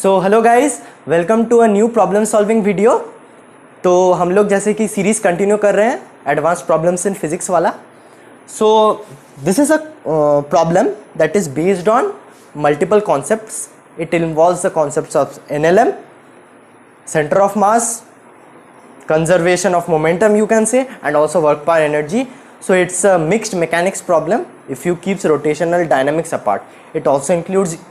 So hello guys, welcome to a new problem solving video. तो हम लोग जैसे कि सीरीज कंटिन्यू कर रहे हैं एडवांस प्रॉब्लम्स इन फिजिक्स वाला। So this is a problem that is based on multiple concepts. It involves the concepts of NLM, center of mass, conservation of momentum you can say, and also work power energy. So it's a mixed mechanics problem if you keeps rotational dynamics apart. It also includes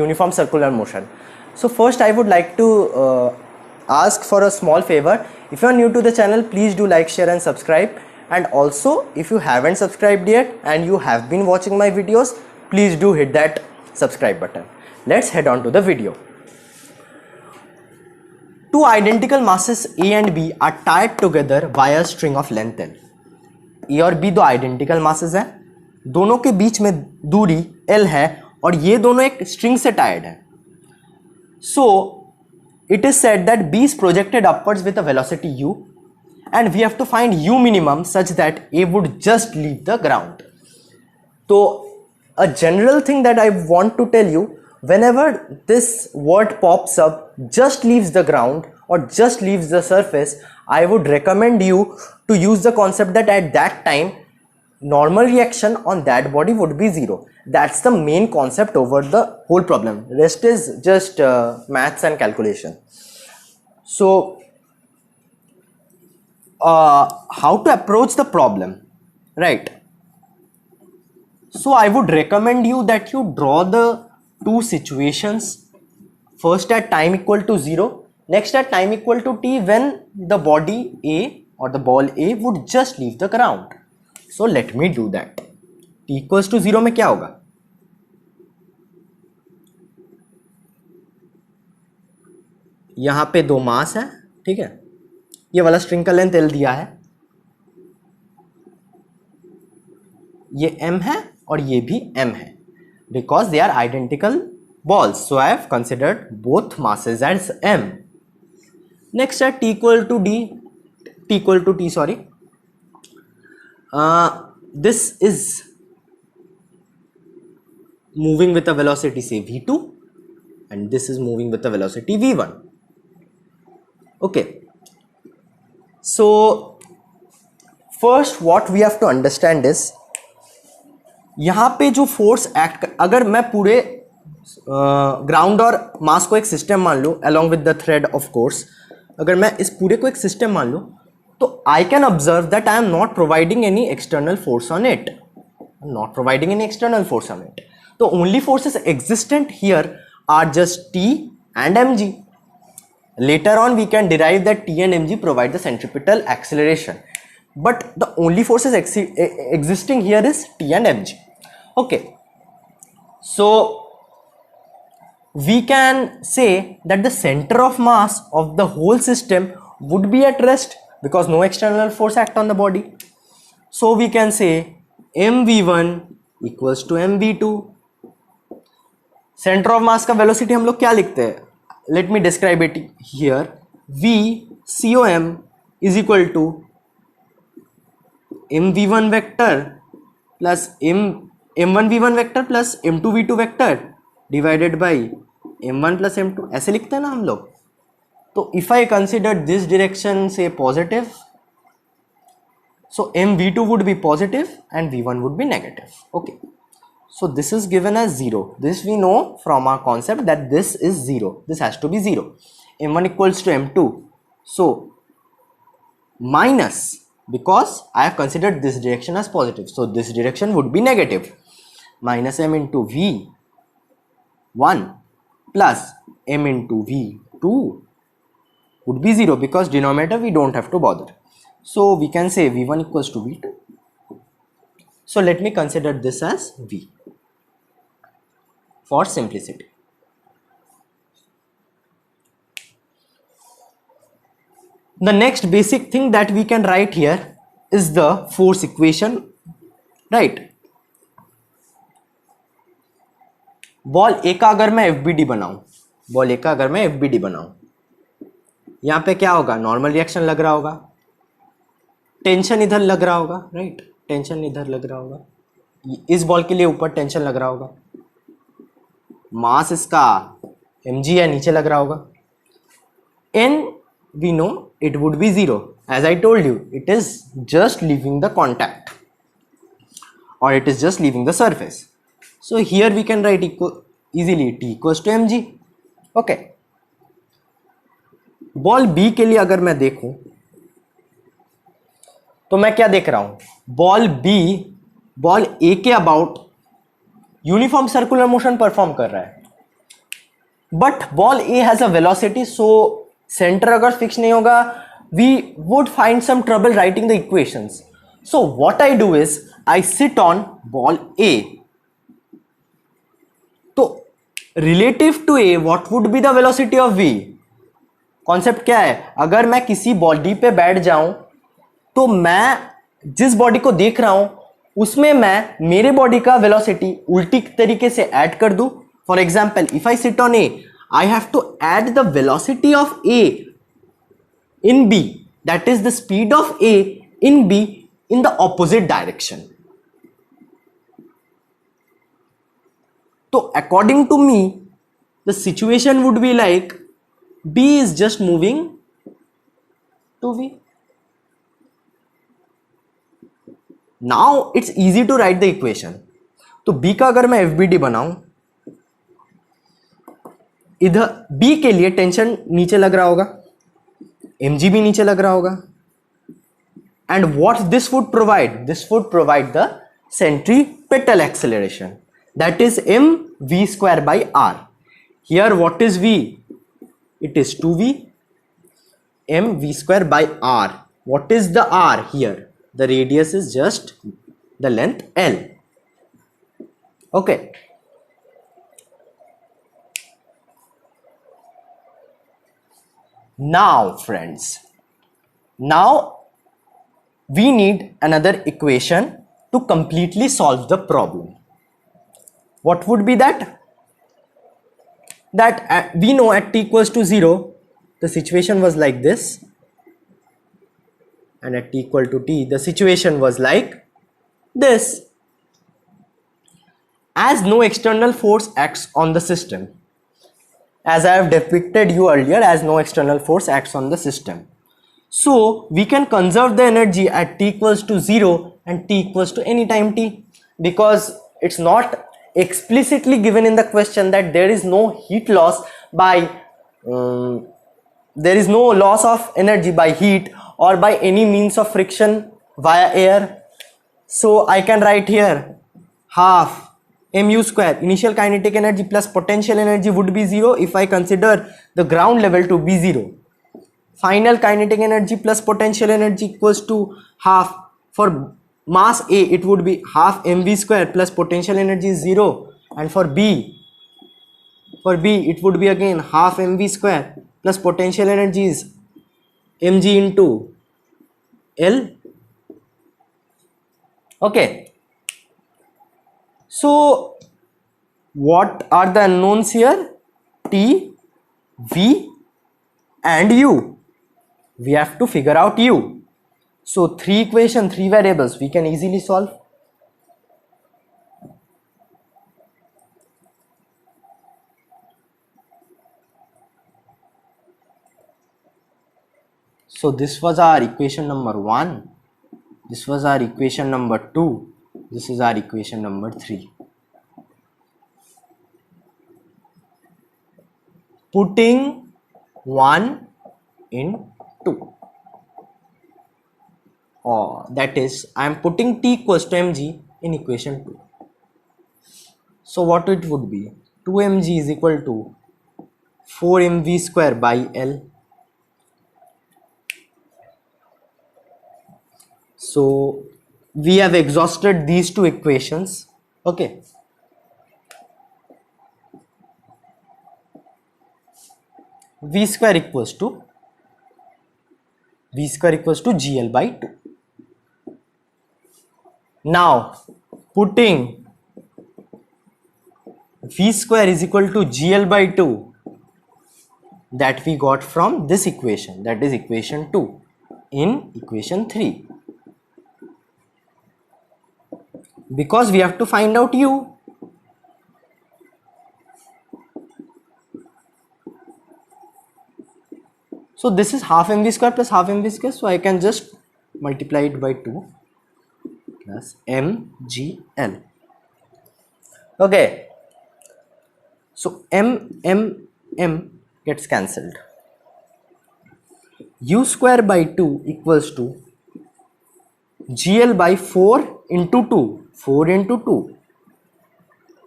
uniform circular motion. So first I would like to ask for a small favor. If you are new to the channel, please do like, share and subscribe. And also if you haven't subscribed yet and you have been watching my videos, please do hit that subscribe button. Let's head on to the video. Two identical masses A and B are tied together via a string of length L. A और B दो identical masses हैं, दोनों के बीच में दूरी L है और ये दोनों एक स्ट्रिंग से टाइड है. So it is said that B is projected upwards with a velocity u and we have to find u minimum such that A would just leave the ground. So a general thing that I want to tell you, whenever this word pops up, just leaves the ground or just leaves the surface, I would recommend you to use the concept that at that time normal reaction on that body would be zero. That's the main concept over the whole problem. Rest is just maths and calculation. So how to approach the problem, right? So I would recommend you that you draw the two situations, first at time equal to 0, next at time equal to t when the body A or the ball A would just leave the ground. So let me do that. T equals to 0 में क्या होगा? यहाँ पे दो मास है, ठीक है, ये वाला स्ट्रिंग का लेंथ L दिया है, ये M है और ये भी M है, because they are identical balls. So I have considered both masses as M. Next at t equal to t, sorry, this is moving with a velocity say v2 and this is moving with a velocity v1. Okay, so first what we have to understand is यहाँ पे जो force act, अगर मैं पूरे ground और मास को एक system मान लूँ along with the thread of course, अगर मैं इस पूरे को एक सिस्टम मान लूँ तो I can observe that I am not providing any external force on it, तो only forces existent here are just T and M G. Later on we can derive that T and mg provide the centripetal acceleration, but the only forces existing here is T and mg. Okay, so we can say that the center of mass of the whole system would be at rest because no external force act on the body. So we can say mv1 equals to mv2. center of mass का velocity हम लोग क्या लिखते हैं? Let me describe it here. V COM is equal to mv1 vector plus m1 v1 vector plus m2 v2 vector divided by m1 plus m2. ऐसे लिखते हैं ना हम लोग. तो if I consider this direction say positive, so mv2 would be positive and v1 would be negative. Okay, so this is given as 0. This we know from our concept that this is 0. This has to be 0. m1 equals to m2. So minus, because I have considered this direction as positive, so this direction would be negative. Minus m into v1 plus m into v2 would be 0 because denominator we don't have to bother. So we can say v1 equals to v2. So let me consider this as v for simplicity. The next basic thing that we can write here is the force equation, right? Ball A का अगर मैं FBD बनाऊं, यहाँ पे क्या होगा? Normal reaction लग रहा होगा, टेंशन इधर लग रहा होगा, राइट? टेंशन इधर लग रहा होगा, इस बॉल के लिए ऊपर टेंशन लग रहा होगा, मास इसका mg है, नीचे लग रहा होगा. n we know it would be 0. As I told you, it is just leaving the contact, or it is just leaving the surface. So here we can write easily t equals to mg. Okay. Ball B के लिए अगर मैं देखूं तो मैं क्या देख रहा हूं, बॉल बी बॉल ए के about uniform circular motion perform कर रहा है, but ball A has a velocity, so centre अगर फिक्स नहीं होगा we would find some trouble writing the equations. So what I do is I sit on ball A. तो relative to A what would be the velocity of V. Concept क्या है, अगर मैं किसी body पे बैठ जाऊं तो मैं जिस बॉडी को देख रहा हूं उसमें मैं मेरे बॉडी का वेलोसिटी उल्टी तरीके से ऐड कर दूं. For example, if I sit on A, I have to add the velocity of A in B, that is the speed of A in B in the opposite direction. तो according to me the situation would be like B is just moving to V. Now it's easy to write the equation. तो B का अगर मैं FBD बनाऊं, इधर B के लिए tension नीचे लग रहा होगा, mg भी नीचे लग रहा होगा, and what this would provide? This would provide the centripetal acceleration, that is mv square by r. Here what is V? It is 2v mv square by r. What is the r here? The radius is just the length L. Okay. Now friends, now we need another equation to completely solve the problem. What would be that? That we know at t equals to 0 the situation was like this, and at t equal to t the situation was like this. As no external force acts on the system, as I have depicted you earlier, as no external force acts on the system, so we can conserve the energy at t equals to 0 and t equals to any time t, because it's not explicitly given in the question that there is no heat loss by there is no loss of energy by heat or by any means of friction via air. So I can write here half mu square initial kinetic energy plus potential energy would be 0 if I consider the ground level to be 0. Final kinetic energy plus potential energy equals to half. For mass A it would be half mv square plus potential energy is 0, and for B it would be again half mv square plus potential energy is mg into L. Okay, so what are the unknowns here? T, V and U. We have to figure out U. So 3 equation, 3 variables we can easily solve. So this was our equation number 1, this was our equation number 2, this is our equation number 3. Putting 1 in 2. That is, I am putting t equals to mg in equation 2. So what it would be? 2mg is equal to 4mv square by L. So we have exhausted these two equations. Okay. V square equals to GL by 2. Now putting V square is equal to GL by 2 that we got from this equation, that is equation 2, in equation 3, because we have to find out U. So this is half mv square plus half mv square, so I can just multiply it by 2 plus mgl. Okay, so m gets cancelled. U square by 2 equals to gl by 4 into 2, 4 into 2,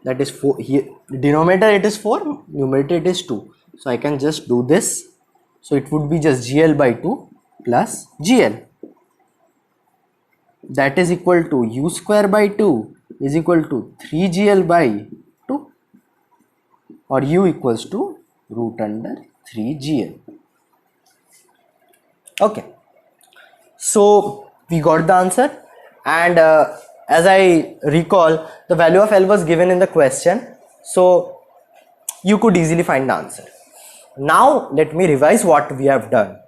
that is 4. Here denominator it is 4, numerator it is 2, so I can just do this. So it would be just gl by 2 plus gl, that is equal to u square by 2 is equal to 3gl by 2, or u equals to root under 3gl. Okay, so we got the answer, and as I recall, the value of L was given in the question, so you could easily find the answer. Now let me revise what we have done.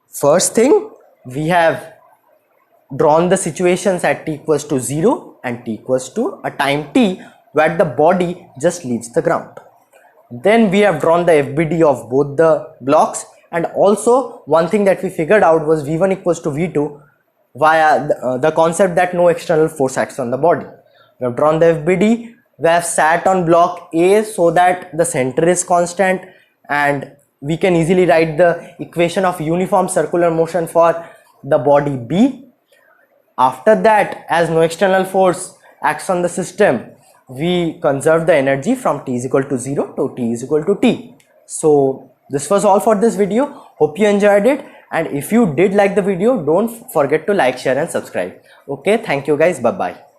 First thing, we have drawn the situations at t equals to 0 and t equals to a time t where the body just leaves the ground. Then we have drawn the FBD of both the blocks, and also one thing that we figured out was V1 equals to V2 via the concept that no external force acts on the body. We have drawn the FBD, we have sat on block A so that the center is constant, and we can easily write the equation of uniform circular motion for the body B. After that, as no external force acts on the system, we conserve the energy from t is equal to 0 to t is equal to t. So this was all for this video. Hope you enjoyed it, and if you did like the video, don't forget to like, share and subscribe. Okay, thank you guys, bye bye.